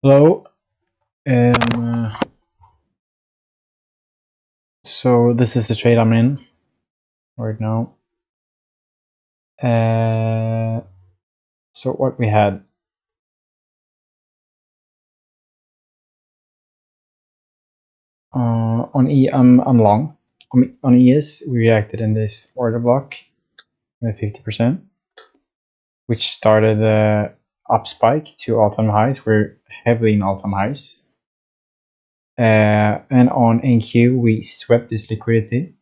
Hello. So this is the trade I'm in right now. So what we had on I'm long. On ES, we reacted in this order block with 50%, which started up spike to all-time highs. We're heavily in all-time highs. And on NQ, we swept this liquidity.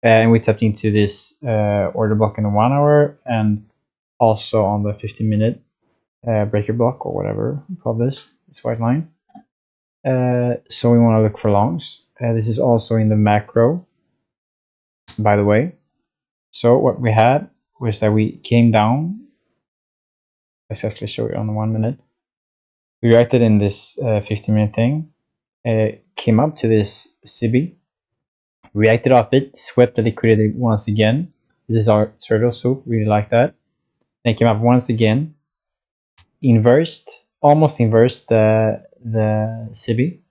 And we tapped into this order block in the 1 hour and also on the 15-minute breaker block or whatever we call this white line. So we want to look for longs. This is also in the macro, by the way. So what we had was that we came down. Let's actually show you on the 1 minute. We reacted in this 15-minute thing. Came up to this CB, reacted off it, swept the liquidity once again. This is our turtle soup, really like that. Then came up once again, almost inversed the CB,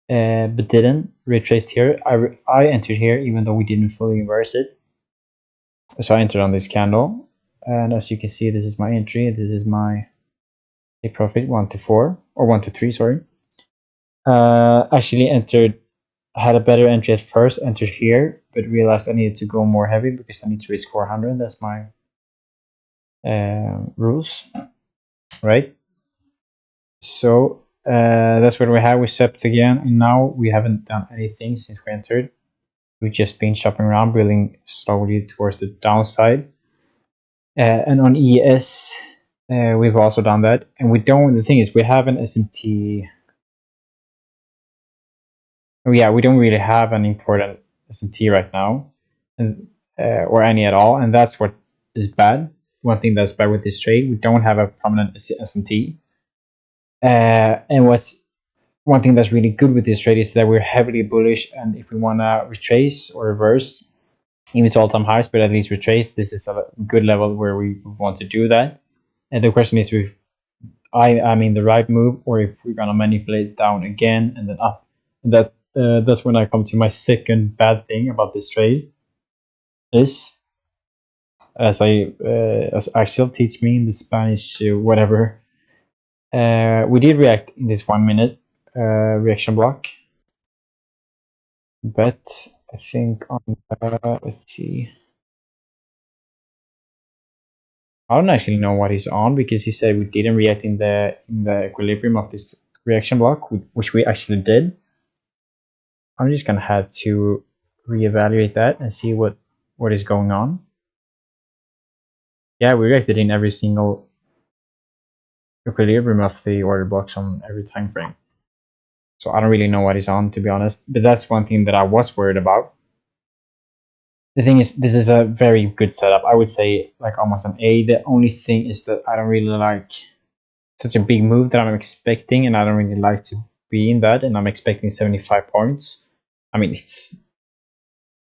but didn't. Retraced here. I entered here even though we didn't fully inverse it. So I entered on this candle, and as you can see, this is my entry. This is my take profit 1 to 4 or 1 to 3. Sorry. Actually had a better entry at first. Entered here, but realized I needed to go more heavy because I need to risk 400. That's my rules, right? So that's what we have. We swept again, and now we haven't done anything since we entered. We've just been shopping around, building slowly towards the downside. And on ES, we've also done that. And we don't. The thing is, we have an SMT. Oh, yeah, we don't really have an important SMT right now, and or any at all. And that's what is bad. One thing that's bad with this trade, we don't have a prominent SMT. And what's one thing that's really good with this trade is that we're heavily bullish, and if we want to retrace or reverse, even it's all-time highs, but at least retrace, this is a good level where we want to do that. And the question is if I'm in the right move, or if we're gonna manipulate down again and then up. And that's when I come to my second bad thing about this trade. Is as Axel teach me in the Spanish whatever. We did react in this 1 minute reaction block, but I think on let's see. I don't actually know what he's on because he said we didn't react in the equilibrium of this reaction block, which we actually did. I'm just gonna have to reevaluate that and see what is going on. Yeah, we reacted in every single equilibrium of the order blocks on every time frame. So I don't really know what he's on, to be honest. But that's one thing that I was worried about. The thing is, this is a very good setup. I would say like almost an A. The only thing is that I don't really like such a big move that I'm expecting, and I don't really like to be in that, and I'm expecting 75 points. I mean, it's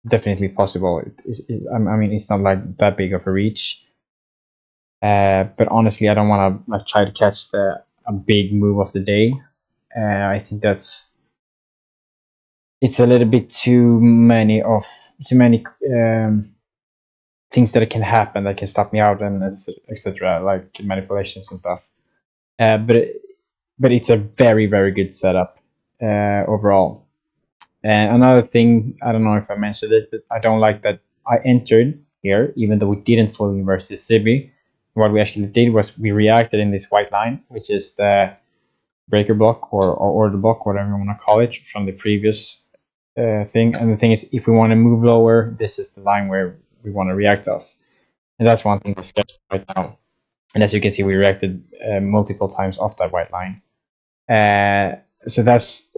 definitely possible. I mean, it's not like that big of a reach. But honestly, I don't want to like try to catch a big move of the day. I think it's a little bit too many things that can happen that can stop me out and etc. Like manipulations and stuff. But it's a very very good setup overall. And another thing, I don't know if I mentioned it, but I don't like that I entered here, even though we didn't fully inverse the CB. What we actually did was we reacted in this white line, which is the breaker block or order block, whatever you want to call it, from the previous thing. And the thing is, if we want to move lower, this is the line where we want to react off. And that's one thing that's sketchy right now. And as you can see, we reacted multiple times off that white line. So that's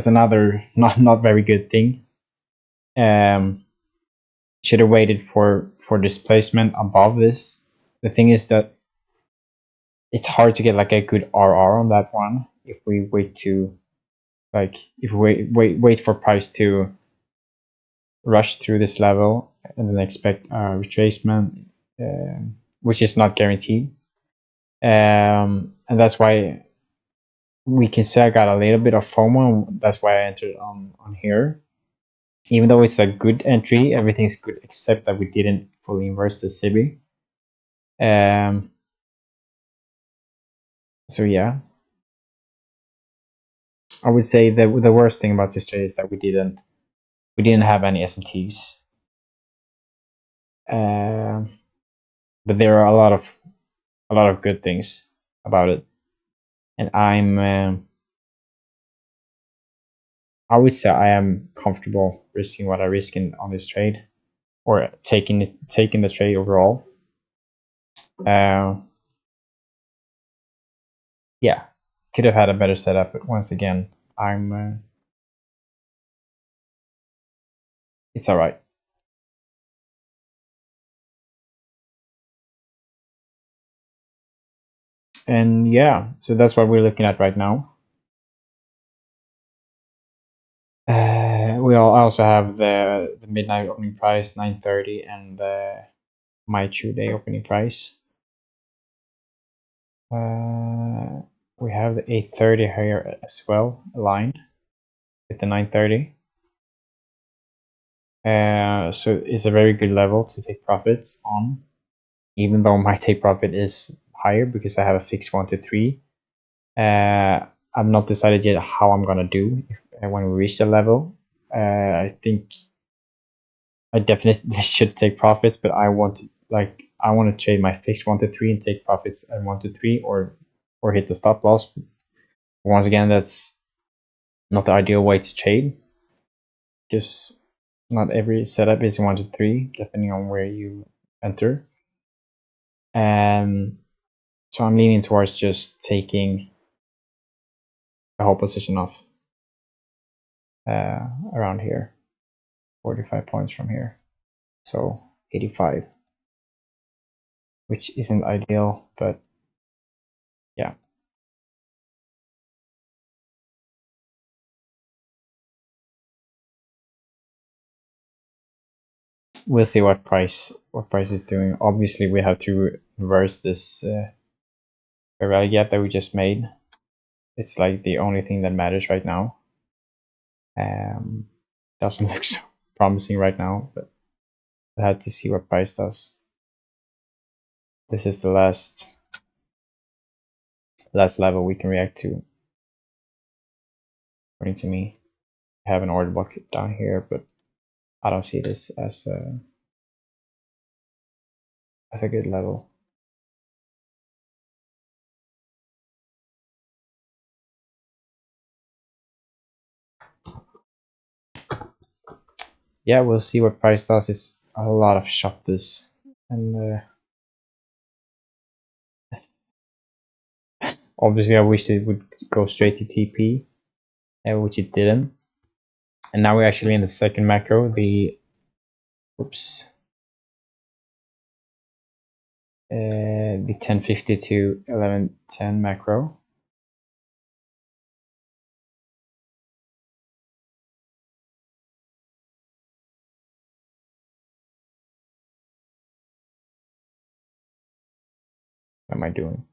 another not very good thing. Should have waited for displacement above this. The thing is that it's hard to get like a good RR on that one if we wait to if we wait for price to rush through this level and then expect retracement, which is not guaranteed. And that's why we can say I got a little bit of FOMO, and that's why I entered on here. Even though it's a good entry, everything's good except that we didn't fully inverse the SIBI. So yeah, I would say that the worst thing about this trade is that we didn't have any SMTs. But there are a lot of good things about it, and I would say I am comfortable risking what I risk on this trade, or taking the trade overall. Yeah, could have had a better setup, but once again, it's all right. And yeah, so that's what we're looking at right now. We also have the midnight opening price 9:30 and the my 2-day opening price. We have the 8:30 here as well, aligned with the 9:30. So it's a very good level to take profits on, even though my take profit is higher because I have a fixed 1 to 3. I've not decided yet how I'm gonna do when we reach the level. I think I definitely should take profits, but I want to trade my fixed 1 to 3 and take profits at 1 to 3, or hit the stop loss. Once again, that's not the ideal way to trade, because not every setup is 1 to 3, depending on where you enter. And so I'm leaning towards just taking the whole position off around here, 45 points from here, so 85, which isn't ideal, but yeah. We'll see what price is doing. Obviously, we have to reverse this rally gap that we just made. It's like the only thing that matters right now. Doesn't look so promising right now, but I have to see what price does. This is the last level we can react to, according to me. I have an order block down here, but I don't see this as a good level. Yeah, we'll see what price does. It's a lot of shot this, and obviously I wish it would go straight to TP, which it didn't. And now we're actually in the second macro, the 1050 to 1110 macro. What am I doing?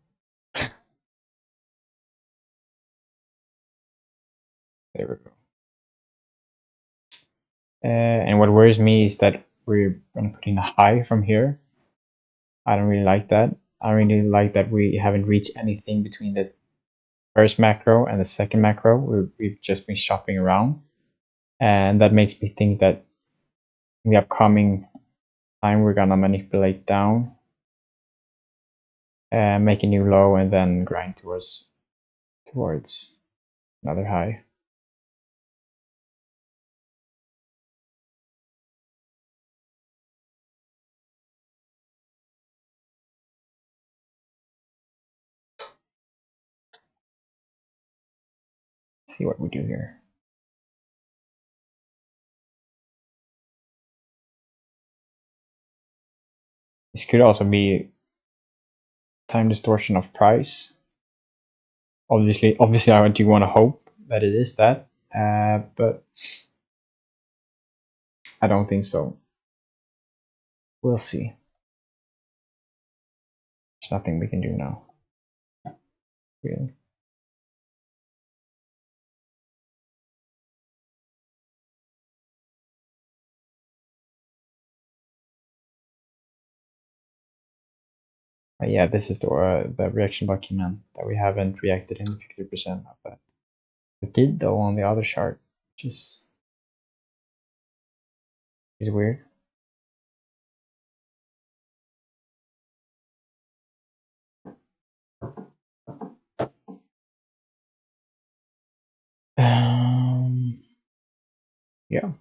There we go. And what worries me is that we're going to put in a high from here. I don't really like that. I really like that we haven't reached anything between the first macro and the second macro. We've just been shopping around. And that makes me think that in the upcoming time, we're going to manipulate down, make a new low, and then grind towards another high. Let's see what we do here. This could also be time distortion of price. Obviously, I do want to hope that it is that, but I don't think so. We'll see. There's nothing we can do now, really. Yeah, this is the reaction block command that we haven't reacted in 50% of that. We did though on the other chart, which is weird. Yeah.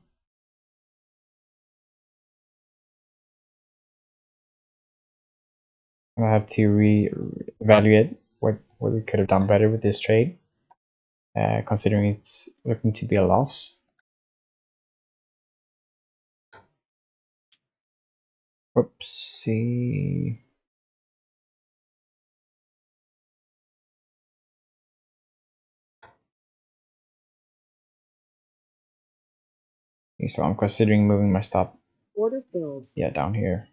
I have to re-evaluate what we could have done better with this trade, considering it's looking to be a loss. Whoopsie. Okay, so I'm considering moving my stop. Order filled. Yeah, down here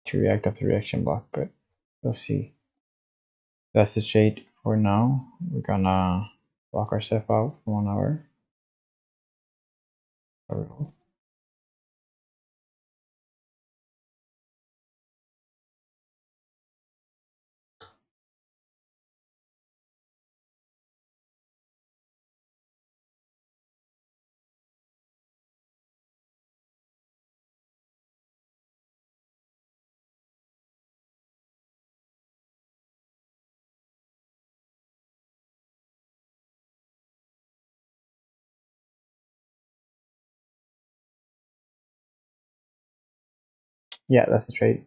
to react after reaction block, but we'll see. That's the trade for now. We're gonna block ourselves out for 1 hour. Yeah, that's the trade.